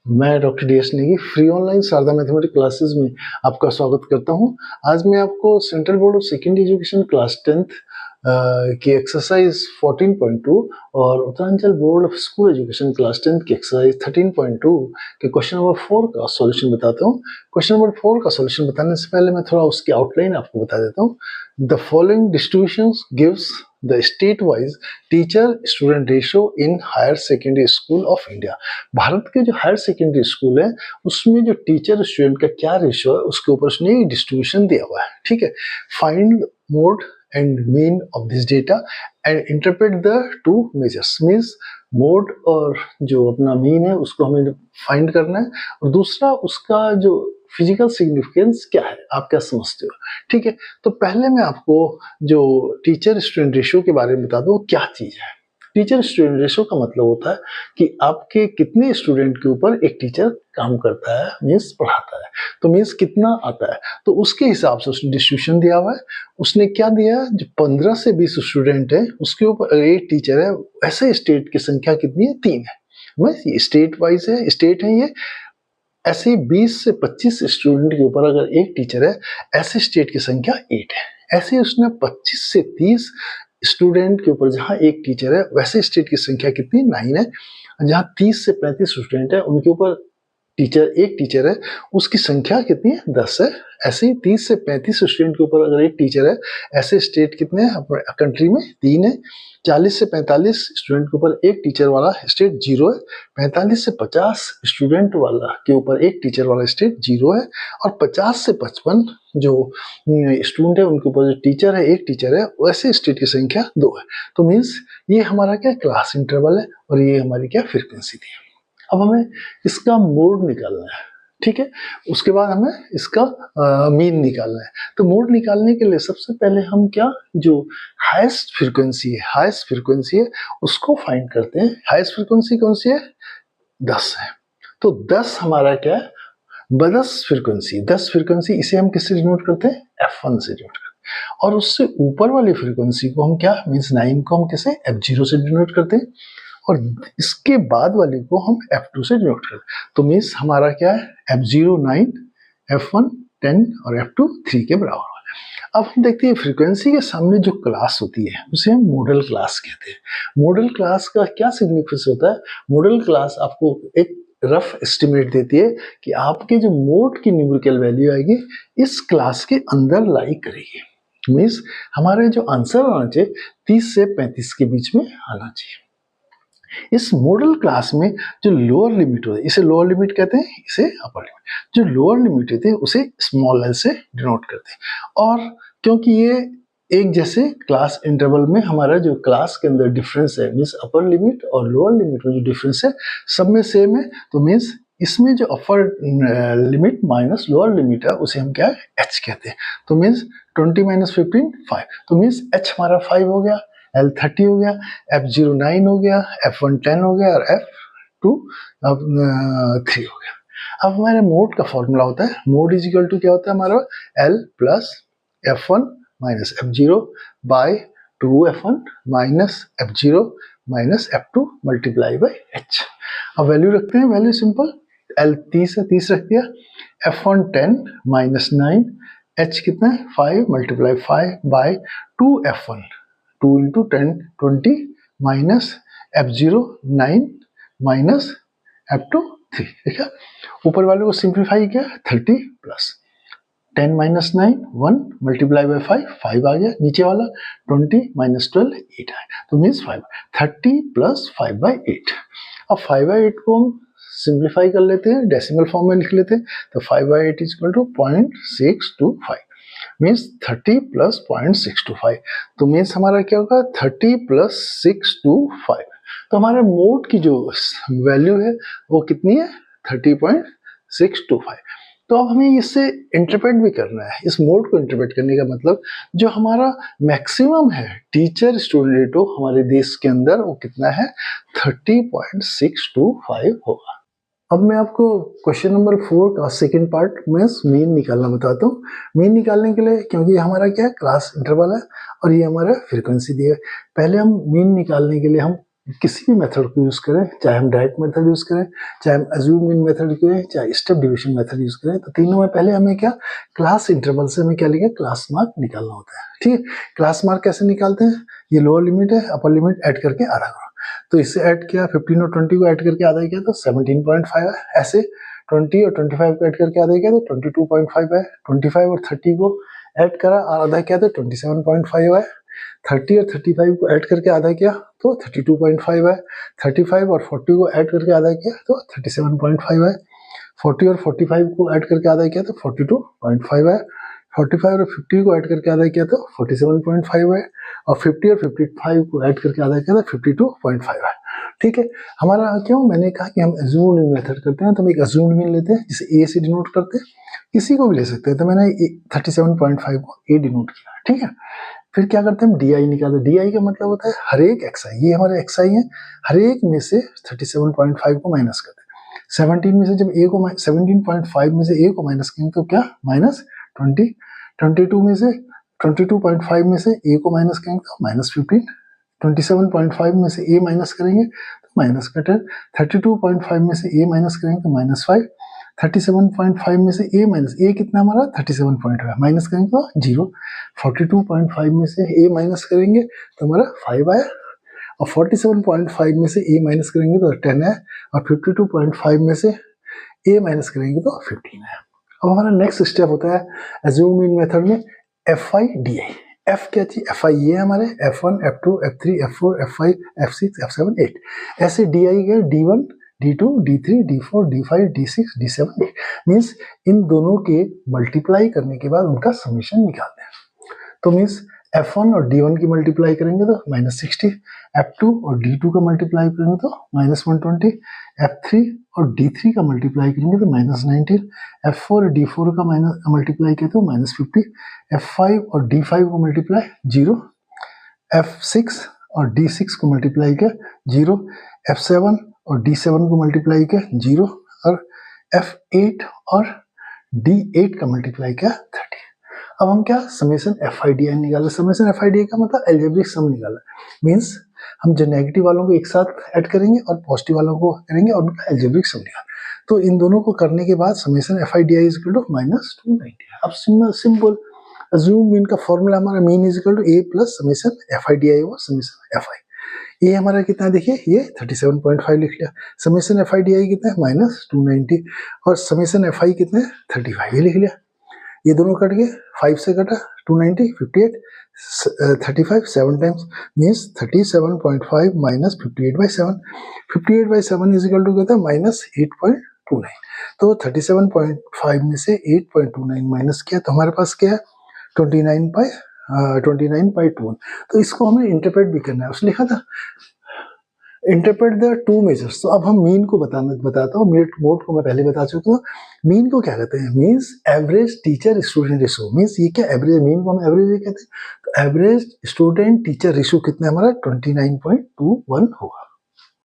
मैं doctor D S Negi free online Sharda mathematics classes में आपका स्वागत करता हूं। आज मैं आपको central board of secondary education class 10th की एक्सरसाइज 14.2 और Uttaranchal board of school education class 10th की एक्सरसाइज 13.2 के क्वेश्चन नंबर 4 का सॉल्यूशन बताता हूं। क्वेश्चन नंबर 4 का सॉल्यूशन बताने से पहले मैं थोड़ा उसकी आउटलाइन आपको बता देता हूं। The following distributions gives the state wise teacher student ratio in higher secondary school of India. Bharat के जो हायर सेकेंडरी स्कूल है उसमें जो टीचर स्टूडेंट का क्या रेशियो है उसके ऊपर उसने डिस्ट्रीब्यूशन दिया हुआ है। ठीक है, find mode and mean of this data and interpret the two measures. Means mode और जो अपना मीन है उसको हमें फाइंड करना है और दूसरा उसका जो फिजिकल सिग्निफिकेंस क्या है, आप क्या समझते हो। ठीक है, तो पहले मैं आपको जो टीचर स्टूडेंट रेशियो के बारे में बता दूं क्या चीज है। टीचर स्टूडेंट रेशियो का मतलब होता है कि आपके कितने स्टूडेंट के ऊपर एक टीचर काम करता है, मीन्स पढ़ाता है। तो मीन्स कितना आता है, तो उसके हिसाब से उसने डिस्ट्रीब्यूशन दिया हुआ है। उसने क्या दिया, जो 15 से 20 स्टूडेंट है उसके ऊपर एक टीचर है, ऐसे स्टेट की संख्या कितनी है, 3 है। बस ये स्टेट वाइज है, स्टेट है ये। ऐसे 20 से 25 स्टूडेंट के ऊपर अगर एक टीचर है, ऐसे स्टेट की संख्या 8 है। ऐसे उसने 25 से 30 स्टूडेंट के ऊपर जहां एक टीचर है वैसे स्टेट की संख्या कितनी, 9 है। जहां 30 से 35 स्टूडेंट है उनके ऊपर एक टीचर है, उसकी संख्या कितनी है, 10 है। ऐसे ही 30 से 35 स्टूडेंट के ऊपर अगर एक टीचर है, ऐसे स्टेट कितने हैं अपने कंट्री में, 3 है। 40 से 45 स्टूडेंट के ऊपर एक टीचर वाला स्टेट 0 है। 45 से 50 स्टूडेंट वाला के ऊपर एक टीचर वाला स्टेट 0 है। और 50 से 55 जो स्टूडेंट है उनके ऊपर जो टीचर है, एक टीचर है, वैसे स्टेट की संख्या 2 है। तो मीन्स ये हमारा क्या क्लास इंटरवल है और ये हमारी क्या फ्रीक्वेंसी थी। अब हमें इसका मोड निकालना है। ठीक है, उसके बाद हमें इसका मीन निकालना है। तो मोड निकालने के लिए सबसे पहले हम क्या, जो हाईएस्ट फ्रीक्वेंसी है उसको फाइंड करते हैं। हाईएस्ट फ्रीक्वेंसी कौन सी है, 10 है। तो 10 हमारा क्या है, 10 फ्रीक्वेंसी इसे हम किससे डिनोट करते हैं, F1 से डिनोट करते हैं। और उससे ऊपर वाली फ्रीक्वेंसी को हम क्या, मीन्स 9 को हम किसे, F0 से डिनोट करते हैं। और इसके बाद वाले को हम F2 से डिनोट करते हैं। तो मीन्स हमारा क्या है, F0 9, F1 10 और F2 3 के बराबर। अब हम देखते हैं फ्रीक्वेंसी के सामने जो क्लास होती है उसे हम मॉडल क्लास कहते हैं। मॉडल क्लास का क्या सिग्निफिकेंस होता है, मॉडल क्लास आपको एक रफ एस्टिमेट देती है कि आपके जो मोड की न्यूमेरिकल वैल्यू आएगी इस क्लास के अंदर लाई करेगी। मीन्स हमारे जो आंसर आना चाहिए 30 से 35 के बीच में आना चाहिए। इस मॉडल क्लास में जो लोअर लिमिट होती है, इसे लोअर लिमिट कहते हैं, इसे अपर लिमिट। जो लोअर लिमिट होती है उसे स्मॉल एल से डिनोट करते हैं। और क्योंकि ये एक जैसे क्लास इंटरवल में हमारा जो क्लास के अंदर डिफरेंस है, मीन्स अपर लिमिट और लोअर लिमिट में जो डिफरेंस है सब में सेम है। तो मीन्स इसमें जो upper limit minus lower limit है उसे हम क्या है, एच कहते हैं। तो मीन्स 20 - 15 5। तो मीन्स एच हमारा 5 हो गया, L 30 हो गया, F0 9 हो गया, F1 10 हो गया और F2 3 हो गया। अब हमारे मोड का फॉर्मूला होता है, मोड इज इक्वल टू क्या होता है हमारा, L plus F1 minus F0 by 2F1 minus F0 minus F2 multiply by H। अब वैल्यू रखते हैं, वैल्यू सिंपल, L 30 है, 30 रख दिया, F1 10 माइनस 9, H कितना है 5 multiply 5 by 2F1 2 into 10 20 minus F0 9 minus F2 3। देखा, ऊपर वाले को सिंप्लीफाई किया, 30 प्लस 10 माइनस 9 1 मल्टीप्लाई बाय 5 5 आ गया, नीचे वाला 20 माइनस 12 8 आया। तो मीन्स 5 30 प्लस 5 बाई 8। अब 5 बाई 8 को हम सिंप्लीफाई कर लेते हैं, डेसिमल फॉर्म में लिख लेते हैं। तो 5 by 8 is equal to 0.625 means 30 plus 0.625। तो मीन्स हमारा क्या होगा, 30 प्लस 625। तो हमारे मोड की जो वैल्यू है वो कितनी है, 30.625। तो अब हमें इससे इंटरप्रेट भी करना है। इस मोड को इंटरप्रेट करने का मतलब जो हमारा मैक्सिमम है टीचर स्टूडेंट रेशो हमारे देश के अंदर वो कितना है, 30.625 होगा। अब मैं आपको क्वेश्चन नंबर 4 का सेकंड पार्ट में मीन निकालना बताता हूँ। मीन निकालने के लिए, क्योंकि हमारा क्या है, क्लास इंटरवल है और ये हमारा फ्रीक्वेंसी दी है, पहले हम मीन निकालने के लिए हम किसी भी मेथड को यूज करें, चाहे हम डायरेक्ट मेथड यूज करें, चाहे हम अज्यूम मीन मेथड करें, चाहे स्टेप डिवीजन मेथड यूज करें, तो तीनों में पहले हमें क्या क्लास इंटरवल से हमें क्या लिखा क्लास मार्क निकालना होता है। ठीक है, क्लास मार्क कैसे निकालते हैं, ये लोअर लिमिट है, अपर लिमिट ऐड करके आधा करो, तो इससे ऐड किया 15 और 20 को ऐड करके आधा किया तो 17.5 है, ऐसे 20 और 25 को ऐड करके आधा किया तो 22.5 है, 25 और 30 को ऐड करा और आधा किया तो 27.5 है, 30 और 35 को ऐड करके आधा किया तो 32.5 है, 35 और 40 को ऐड करके आधा किया तो 37.5 है, 40 और 45 को ऐड करके आधा किया तो 42.5 है, 45 और 50 को ऐड करके आधा किया तो 47.5 है, और 50 और 55 को ऐड करके आधा किया तो 52.5 है। ठीक है, हमारा क्यों मैंने कहा कि हम अज्यूम्ड मेथड करते हैं, तो हम एक अज्यूम्ड मीन लेते हैं जिसे ए से डिनोट करते हैं, किसी को भी ले सकते हैं, तो मैंने 37.5 को ए डिनोट किया। ठीक है, फिर क्या करते हैं हम डी आई निकालते हैं। डी आई का मतलब होता है हर एक एक्स आई, ये हमारे एक्स आई है, हर एक में से 37.5 को माइनस करते हैं। 17 में से जब ए को 17.5 में से ए को माइनस करेंगे तो क्या -20, 22 में से 22.5 में से ए को माइनस करेंगे तो -15, 27.5 में से ए माइनस करेंगे तो माइनस का 10, 32.5 में से ए माइनस करेंगे तो -5, 37.5 में से ए माइनस ए कितना हमारा 37.5 माइनस करेंगे तो 0, 42.5 में से ए माइनस करेंगे तो हमारा 5 आया, और 47.5 में से ए माइनस करेंगे तो 10 है, और 52.5 में से ए माइनस करेंगे तो 15 है। अब हमारा नेक्स्ट स्टेप होता है अज्यूम मीन मेथड में F i d I. F क्या चाहिए, एफ आई ये हमारे F1, F2, F3, F4, F5, F6, F7, 8, ऐसे डी आई के D1, D2, D3, D4, D5, D6, D7, 8 means in दोनों के मल्टीप्लाई करने के बाद उनका समीशन निकालते हैं। तो मीन्स F1 और D1 की मल्टीप्लाई करेंगे तो -60, F2 और D2 का मल्टीप्लाई करेंगे तो -120, F3 और D3 का मल्टीप्लाई करेंगे तो -19, F4 और D4 का मल्टीप्लाई किया तो -50, F5 और D5 को मल्टीप्लाई 0, F6 और D6 को मल्टीप्लाई किया 0, F7 और D7 को मल्टीप्लाई किया 0, और F8 और D8 का मल्टीप्लाई किया 30। अब हम क्या summation f i d i निकाला। Summation f i d i का मतलब एल्जेब्रिक सम निकाला, मीन्स हम जो नेगेटिव वालों को एक साथ ऐड करेंगे और पॉजिटिव वालों को करेंगे और उनका एल्जेब्रिक सम निकाल। तो इन दोनों को करने के बाद summation f i d i is equal to -290। अब सिंपल अज्यूम मीन का फॉर्मूला हमारा mean is equal to a plus summation f i d i और समेशन एफ आई। ये हमारा कितना देखिए, ये 37.5 लिख लिया, समेशन एफ आई डी आई कितना है -290, और समेशन एफ आई कितना है 35 ये लिख लिया। ये दोनों कट गए, 5 से कटा 290, 58, 35 7 times means 37.5 minus 58/7, 58/7 is equal to कहता है -8.29। तो 37.5 में से 8.29 माइनस किया तो हमारे पास क्या है 29/2। तो इसको हमें इंटरप्रेट भी करना है, उसने लिखा था इंटरप्रेट द टू मेजर्स। तो अब हम मीन को बताता हूँ, मोड को मैं पहले बता चुका हूँ। मीन को क्या कहते हैं, means average teacher student ratio. Means ये क्या एवरेज, मीन को हम एवरेज कहते हैं। तो एवरेज स्टूडेंट टीचर रेशो कितना है हमारा 29.21 होगा।